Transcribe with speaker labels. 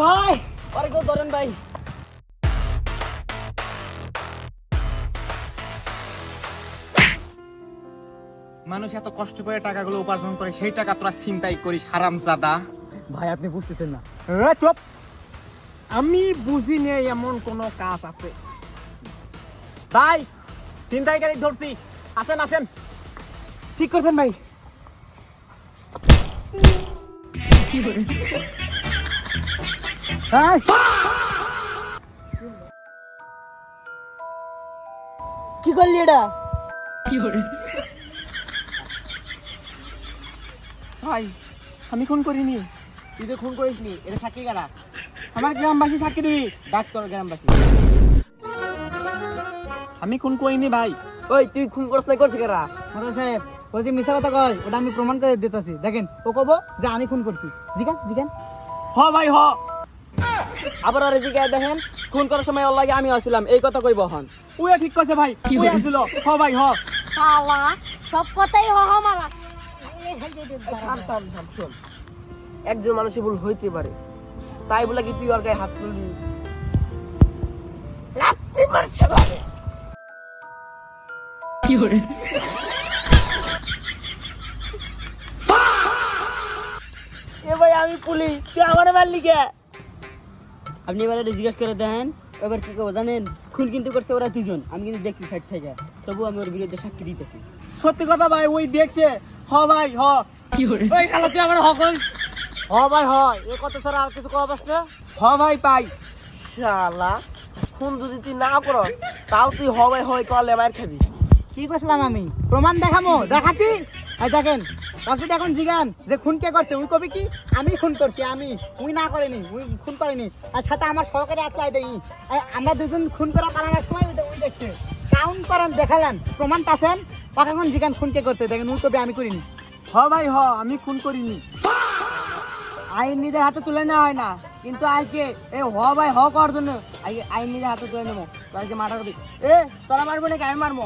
Speaker 1: ভাই আরে কেউ ধরেন ভাই।
Speaker 2: মানুষ এত কষ্ট করে টাকাগুলো উপার্জন করে সেই টাকা তোরা ছিনতাই করিস হারামজাদা।
Speaker 3: ভাই আপনি বুঝতেছেন না।
Speaker 2: চুপ, আমি বুঝি নেই এমন কোন কাজ আছে। ভাই ছিনতাইকারী ধরছি, আসেন আসেন।
Speaker 1: ঠিক করছেন ভাই। কি করলি এটা?
Speaker 2: ভাই আমি খুন করিনি।
Speaker 3: তুই তো খুন করিসনি, এটা সাক্ষী কারা?
Speaker 2: আমার গ্রামবাসী সাক্ষী দিবি।
Speaker 3: ডাক করো গ্রামবাসী।
Speaker 2: আমি খুন করিনি ভাই।
Speaker 1: ওই তুই খুন করছ না করছিস কারা?
Speaker 3: মোটর সাহেব ওই যে মিথ্যা কথা কয় ওটা আমি প্রমাণ করে দিতেছি। দেখেন ও কব যে আমি খুন করছি। জিগান জিগান।
Speaker 2: হ ভাই হ।
Speaker 1: আবার আর এদিকে দেখেন খুন করার সময় ওর লাগে আমি আসছিলাম এই কথা কইব হন।
Speaker 2: উয়ে ঠিক কইছে ভাই, উয়ে আসিল। হ ভাই হ।
Speaker 4: শালা সব কথাই মারাস।
Speaker 1: শোন, একজন মানুষের ভুল হইতে পারে, তাই বলে কি তুই ওর গায়ে হাত তুলবি? লাত্তি মারছে ঘরে। এ ভাই আমি পুলিশ, তুই আমারে মারলি কে? আপনি এবারে জিজ্ঞেস করে দেখেন এবার কি করবো জানেন? খুন কিন্তু করছে ওরা দুজন, আমি কিন্তু দেখছি সাইড থেকে, তবু আমি ওর বিরুদ্ধে সাক্ষী দিতেছি।
Speaker 2: সত্যি কথা ভাই, ওই দেখছে। হ ভাই হ।
Speaker 1: ওই শালা তুই আমার হক
Speaker 3: হ ভাই হয় এ কথা ছাড়া আর কিছু কওয়া পাস না।
Speaker 2: হ ভাই পাই।
Speaker 1: শালা খুন যদি তুই না করো তাও তুই হবে হয় করলে মার খাবি।
Speaker 3: কি করছিলাম আমি? প্রমাণ দেখামো, দেখাতি। এই দেখেন কাছে এখন জিগান যে খুন কে করছে। ওই কবি কি আমি খুন করছি, আমি উই না করিনি, উই খুন করিনি। আর সাথে আমার সহকারে আটলাই দেই। আমরা দুজন খুন করা পালানোর সময় ওই দেখছে কাউন্ট করেন দেখালেন প্রমাণ পাচ্ছেন। এখন জিগান খুন কে করতে দেখেন ওই কবি আমি করিনি।
Speaker 2: হ ভাই হ, আমি খুন করিনি।
Speaker 1: আইন নিজের হাতে তুলে নেওয়া হয় না, কিন্তু আজকে এ হ ভাই হ করার জন্য আইন নিজের হাতে তুলে নেবো। তোকে মারা করবি। এ তোরা মারবো নাকি আমি মারবো?